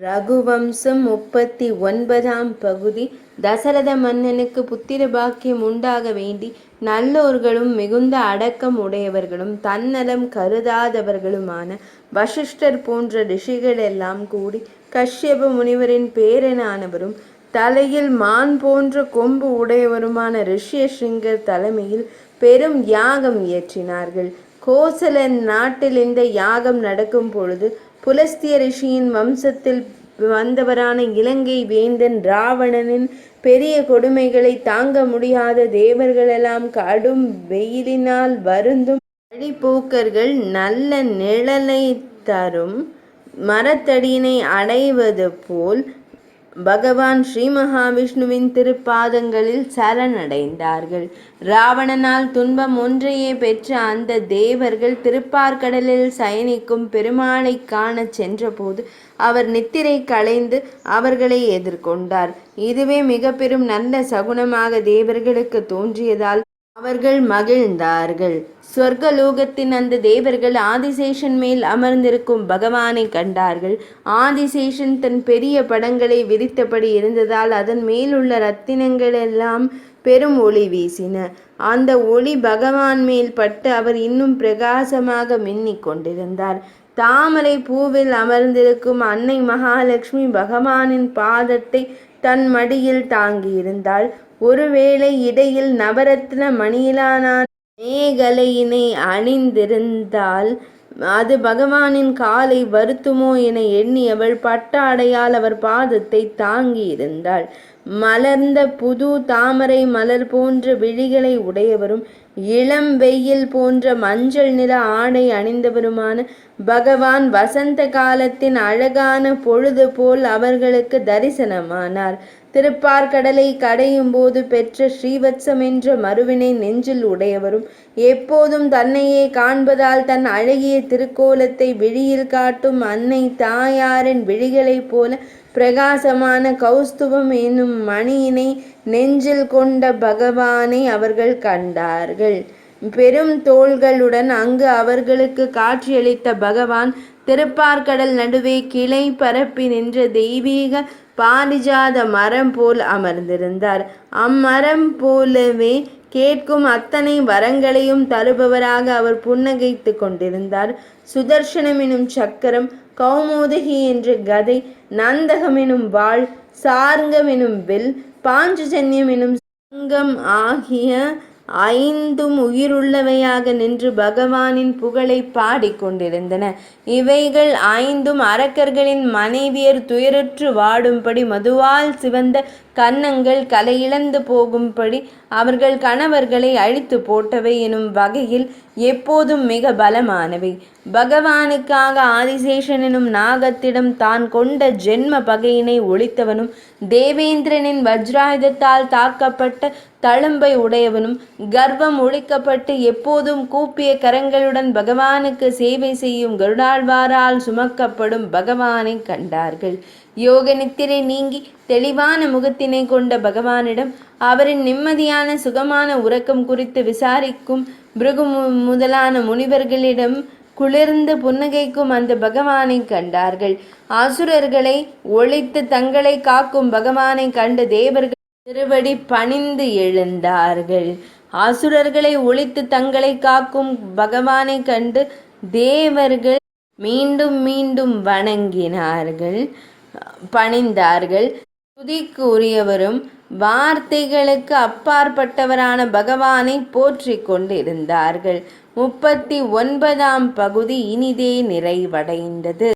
ரகுவம்சம் 39ஆம் பகுதி. தசரத மன்னனுக்கு புத்திர பாக்கியம் உண்டாக வேண்டி நல்லோர்களும் மிகுந்த அடக்கம் உடையவர்களும் தன்னலம் கருதாதவர்களுமான வசிஷ்டர் போன்ற ரிஷிகள் எல்லாம் கூடி கஷ்யப முனிவரின் பேரனானவரும் தலையில் மான் போன்ற கொம்பு உடையவருமான ரிஷ்யசிங்கர் தலைமையில் பெரும் யாகம் இயற்றினார்கள். கோசல நாட்டில் இந்த யாகம் நடக்கும் பொழுது புலஸ்திய ரிஷியின் வம்சத்தில் வந்தவரான இலங்கை வேந்தன் ராவணனின் பெரிய கொடுமைகளை தாங்க முடியாத தேவர்களெல்லாம் கடும் வெயிலினால் வருந்தும் வழிபோக்கர்கள் நல்ல நிழலை தரும் மரத்தடியினை அடைவது போல் பகவான் ஸ்ரீ மகாவிஷ்ணுவின் திருப்பாதங்களில் சரணடைந்தார்கள். ராவணனால் துன்பம் ஒன்றையே பெற்ற அந்த தேவர்கள் திருப்பார்கடலில் சயனிக்கும் பெருமாளை காண சென்றபோது அவர் நித்திரை களைந்து அவர்களை எதிர்கொண்டார். இதுவே மிக பெரும் நல்ல சகுனமாக தேவர்களுக்கு தோன்றியதால் அவர்கள் மகிழ்ந்தார்கள். சொர்க்கலோகத்தின் அந்த தேவர்கள் ஆதிசேஷன் மேல் அமர்ந்திருக்கும் பகவானை கண்டார்கள். ஆதிசேஷன் தன் பெரிய படங்களை விரித்தபடி இருந்ததால் அதன் மேலுள்ள ரத்தினங்கள் எல்லாம் பெரும் ஒளி வீசின. அந்த ஒளி பகவான் மேல் பட்டு அவர் இன்னும் பிரகாசமாக மின்னிக் கொண்டிருந்தார். தாமரை பூவில் அமர்ந்திருக்கும் அன்னை மகாலட்சுமி பகவானின் பாதத்தை தன் மடியில் தாங்கியிருந்தாள். ஒருவேளை இடையில் நவரத்ன மணியிலான மேகலையினை அணிந்திருந்தால் அது பகவானின் காலை வருத்துமோ என எண்ணி அவள் பட்டாடையால் அவர் பாதத்தை தாங்கி இருந்தாள். மலர்ந்த புது தாமரை மலர் போன்ற விழிகளை உடையவரும் இளம் வெயில் போன்ற மஞ்சள் நிற ஆடை அணிந்தவருமான பகவான் வசந்த காலத்தின் அழகான பொழுது போல் அவர்களுக்கு தரிசனமானார். திருப்பார்கடலை கடையும் போது பெற்ற ஸ்ரீவத்சம் என்ற மருவினை நெஞ்சில் உடையவரும் எப்போதும் தன்னையே காண்பதால் தன் அழகிய திருக்கோலத்தை விழியில் காட்டும் அன்னை தாயாரின் விழிகளைப் போல பிரகாசமான கௌஸ்துபம் என்னும் மணியினை நெஞ்சில் கொண்ட பகவானை அவர்கள் கண்டார்கள். பெரும் தோள்களுடன் அங்கு அவர்களுக்கு காட்சியளித்த பகவான் திருப்பார்கடல் நடுவே கிளை பரப்பி நின்ற தெய்வீக பாரிஜாத மரம் போல் அமர்ந்திருந்தார். அம்மரம் போலவே கேட்கும் அத்தனை வரங்களையும் தருபவராக அவர் புன்னகைத்து கொண்டிருந்தார். சுதர்சனம் எனும் சக்கரம், கௌமோதகி என்ற கதை, நந்தகம் எனும் வாள், சார்ங்கம் எனும் வில், பாஞ்சஜன்யம் எனும் சங்கம் ஆகிய ஐந்தும் உயிருள்ளவையாக நின்று பகவானின் புகழை பாடிக்கொண்டிருந்தன. இவைகள் ஐந்தும் அரக்கர்களின் மனைவியர் துயருற்று வாடும்படி மதுவால் சிவந்த கன்னங்கள் கலையிழந்து போகும்படி அவர்கள் கணவர்களை அழித்து போட்டவை எனும் வகையில் எப்போதும் மிக பலமானவை. பகவானுக்காக ஆதிசேஷன் எனும் நாகத்திடம் தான் கொண்ட ஜென்ம பகையினை ஒழித்தவனும் தேவேந்திரனின் வஜ்ராயுதத்தால் தாக்கப்பட்ட தழும்பை உடையவனும் கர்வம் ஒழிக்கப்பட்டு எப்போதும் கூப்பிய கரங்களுடன் பகவானுக்கு சேவை செய்யும் கருடாழ்வாரால் சுமக்கப்படும் பகவானை கண்டார்கள். யோக நித்திரை நீங்கி தெளிவான முகத்தினை கொண்ட பகவானிடம் அவரின் நிம்மதியான சுகமான உறக்கம் குறித்து விசாரிக்கும் பிருகு முதலான முனிவர்களிடம் குளிர்ந்து புன்னகைக்கும் அந்த பகவானை கண்டார்கள். அசுரர்களை ஒழித்து தங்களை காக்கும் பகவானை கண்டு தேவர்கள் திருவடி பணிந்து எழுந்தார்கள். அசுரர்களை ஒழித்து தங்களை காக்கும் பகவானை கண்டு தேவர்கள் மீண்டும் மீண்டும் வணங்கினார்கள், பணிந்தார்கள். துதிக்கு உரியவரும் வார்த்தைகளுக்கு அப்பாற்பட்டவரான பகவானை போற்றி கொண்டிருந்தார்கள். 39ஆம் பகுதி இனிதே நிறைவடைந்தது.